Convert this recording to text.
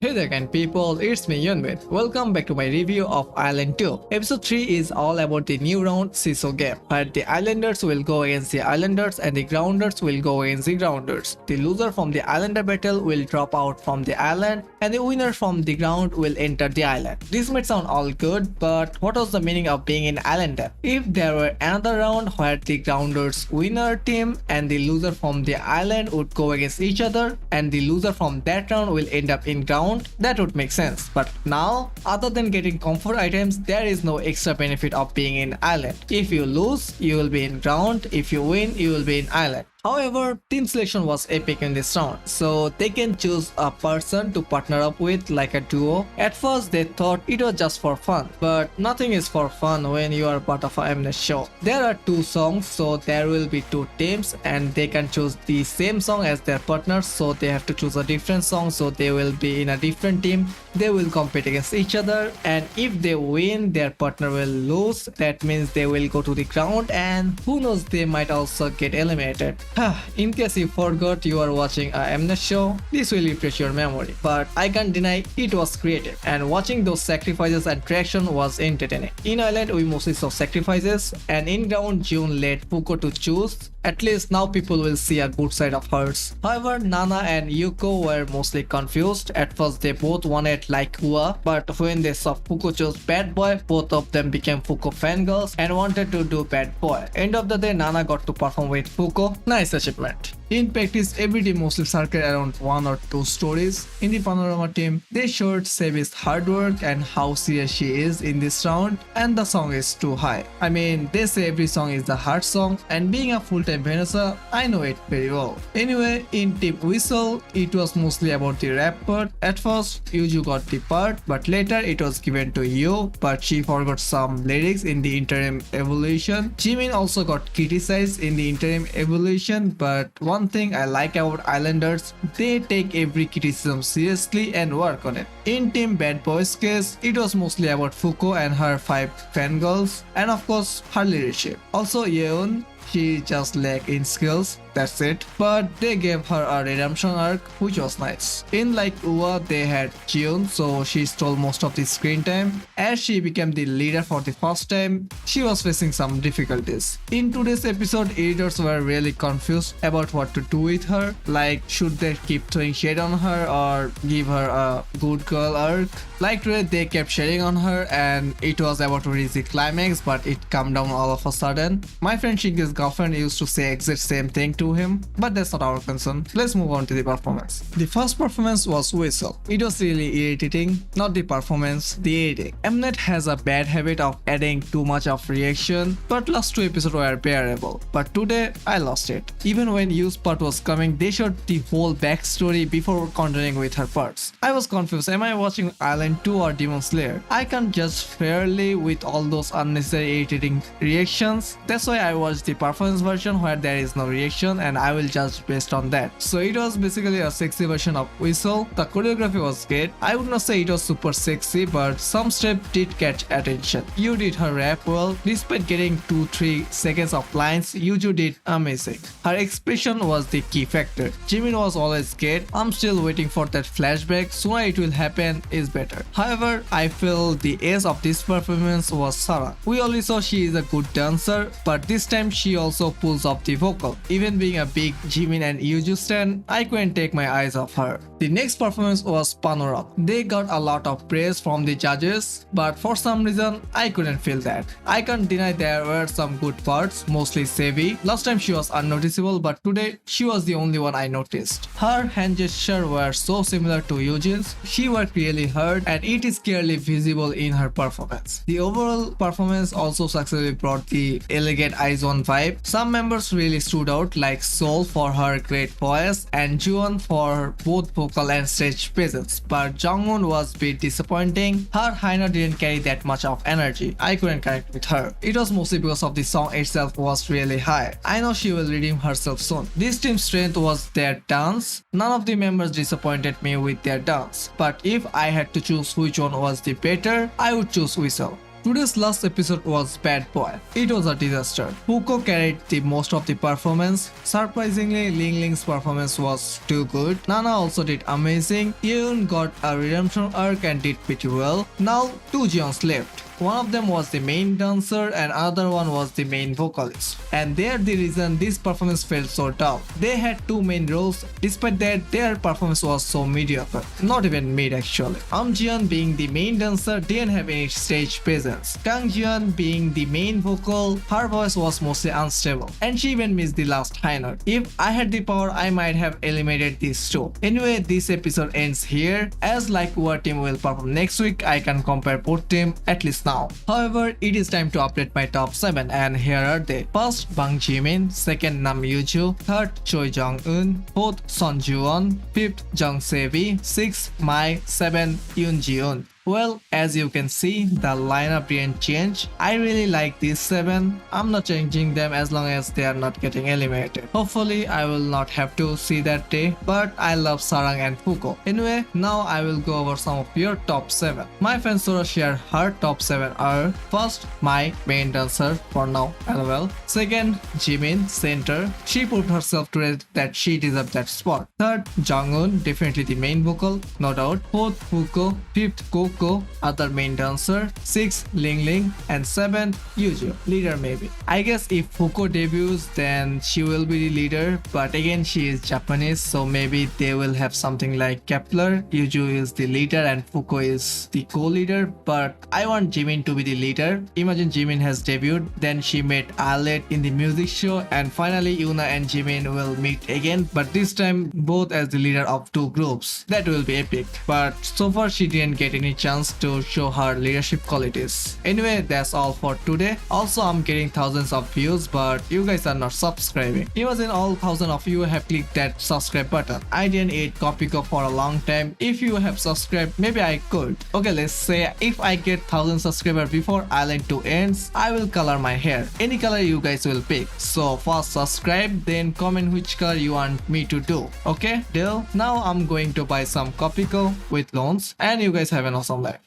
Hey there kind people, it's me Eunbin. Welcome back to my review of Island 2. Episode 3 is all about the new round seesaw game, where the islanders will go against the islanders and the grounders will go against the grounders. The loser from the islander battle will drop out from the island and the winner from the ground will enter the island. This might sound all good, but what was the meaning of being an islander? If there were another round where the grounders winner team and the loser from the island would go against each other and the loser from that round will end up in ground, that would make sense. But now, other than getting comfort items, there is no extra benefit of being in island. If you lose, you will be in ground. If you win, you will be in island. However, team selection was epic in this round, so they can choose a person to partner up with like a duo. At first they thought it was just for fun, but nothing is for fun when you are part of a Mnet show. There are two songs, so there will be two teams and they can choose the same song as their partners, so they have to choose a different song, so they will be in a different team. They will compete against each other, and if they win, their partner will lose. That means they will go to the ground, and who knows, they might also get eliminated. In case you forgot you are watching a Mnet show, this will refresh your memory, but I can't deny it was creative, and watching those sacrifices and traction was entertaining. In Island we mostly saw sacrifices, and in ground June led Fuko to choose. At least now people will see a good side of hers. However, Nana and Yuko were mostly confused. At first they both wanted like Hua, but when they saw Fuko chose Bad Boy, both of them became Fuko fangirls and wanted to do Bad Boy. End of the day, Nana got to perform with Fuko. Nice achievement. In practice, every day mostly circled around one or two stories. In the Panorama team, they showed Saebi's hard work and how serious she is in this round, and the song is too high. I mean, they say every song is the hard song, and being a full-time Vanessa, I know it very well. Anyway, in Team Whistle, it was mostly about the rap part. At first, Yuju got the part, but later it was given to Yu, but she forgot some lyrics in the interim evolution. Jimin also got criticized in the interim evolution, but one thing I like about Islanders, they take every criticism seriously and work on it. In Team Bad Boys case, it was mostly about Fuko and her 5 fangirls, and of course her leadership. Also Yeon, she just lacked in skills, that's it. But they gave her a redemption arc, which was nice. In like Ua, they had Jiun, so she stole most of the screen time. As she became the leader for the first time, she was facing some difficulties. In today's episode, editors were really confused about what to do with her. Like, should they keep throwing shade on her or give her a good girl arc? Like today, they kept shading on her and it was about to reach the climax, but it calmed down all of a sudden. My friend Shinki's girlfriend used to say exact same thing to him, but that's not our concern. Let's move on to the performance. The first performance was Whistle. It was really irritating, not the performance, the editing. Mnet has a bad habit of adding too much of reaction, but last two episodes were bearable. But today, I lost it. Even when Yu's part was coming, they showed the whole backstory before continuing with her parts. I was confused, am I watching Island 2 or Demon Slayer? I can't judge fairly with all those unnecessary irritating reactions. That's why I watched the performance version where there is no reaction, and I will judge based on that. So it was basically a sexy version of Whistle. The choreography was great. I would not say it was super sexy, but some steps did catch attention. You did her rap well. Despite getting 2-3 seconds of lines, Yuju did amazing. Her expression was the key factor. Jimin was always great. I'm still waiting for that flashback. Sooner it will happen is better. However, I feel the ace of this performance was Sarah. We already saw she is a good dancer, but this time she also pulls off the vocal. Even being a big Jimin and Yuju stan, I couldn't take my eyes off her. The next performance was Panorama. They got a lot of praise from the judges, but for some reason, I couldn't feel that. I can't deny there were some good parts, mostly Saebi. Last time she was unnoticeable, but today she was the only one I noticed. Her hand gestures were so similar to Eugene's. She worked really hard, and it is clearly visible in her performance. The overall performance also successfully brought the elegant eyes on vibe. Some members really stood out, like Sol for her great voice and Juwon for both vocal and stage presence, but Jongwon was a bit disappointing. Her Haina didn't carry that much of energy. I couldn't connect with her. It was mostly because of the song itself was really high. I know she will redeem herself soon. This team's strength was their dance. None of the members disappointed me with their dance, but if I had to choose which one was the better, I would choose Whistle. Today's last episode was Bad Boy. It was a disaster. Fuko carried the most of the performance. Surprisingly, Ling Ling's performance was too good. Nana also did amazing. Yoon got a redemption arc and did pretty well. Now, two Jeons left. One of them was the main dancer and other one was the main vocalist. And they're the reason this performance felt so tough. They had two main roles, despite that their performance was so mediocre. Not even mid actually. Jeon being the main dancer didn't have any stage presence. Kang Jeon being the main vocal, her voice was mostly unstable. And she even missed the last high note. If I had the power, I might have eliminated these two. Anyway, this episode ends here. As like what team will perform next week, I can compare both team at least now. However, it is time to update my top 7 and here are they. First, Bang Jimin, second Nam Yuju, third Choi Jong-un, fourth Son Ju-won, fifth Jung Saebi, sixth Mai, seventh Yoon Ji-un. Well, as you can see, the lineup didn't change. I really like these 7. I'm not changing them as long as they are not getting eliminated. Hopefully, I will not have to see that day, but I love Sarang and Fuko. Anyway, now I will go over some of your top 7. My friend Sora shared her top 7 are: first, my main dancer, for now, LOL. Second, Jimin, center. She proved herself today that she deserved that spot. Third, Jong-un, definitely the main vocal, no doubt. Fourth, Fuko. Fifth, Coco, other main dancer. 6th, Ling Ling, and 7th, Yuju, leader maybe. I guess if Fuko debuts, then she will be the leader, but again she is Japanese, so maybe they will have something like Kepler. Yuju is the leader and Fuko is the co-leader, but I want Jimin to be the leader. Imagine Jimin has debuted, then she met Alet in the music show, and finally Yuna and Jimin will meet again, but this time both as the leader of two groups. That will be epic, but so far she didn't get any chance to show her leadership qualities. Anyway, that's all for today. Also, I'm getting thousands of views, but you guys are not subscribing. Imagine all thousand of you have clicked that subscribe button. I didn't eat Kopiko for a long time. If you have subscribed, maybe I could. Okay, let's say if I get 1000 subscribers before Island 2 ends, I will color my hair. Any color you guys will pick. So first subscribe, then comment which color you want me to do. Okay, deal? Now I'm going to buy some Kopiko with loans, and you guys have an awesome life.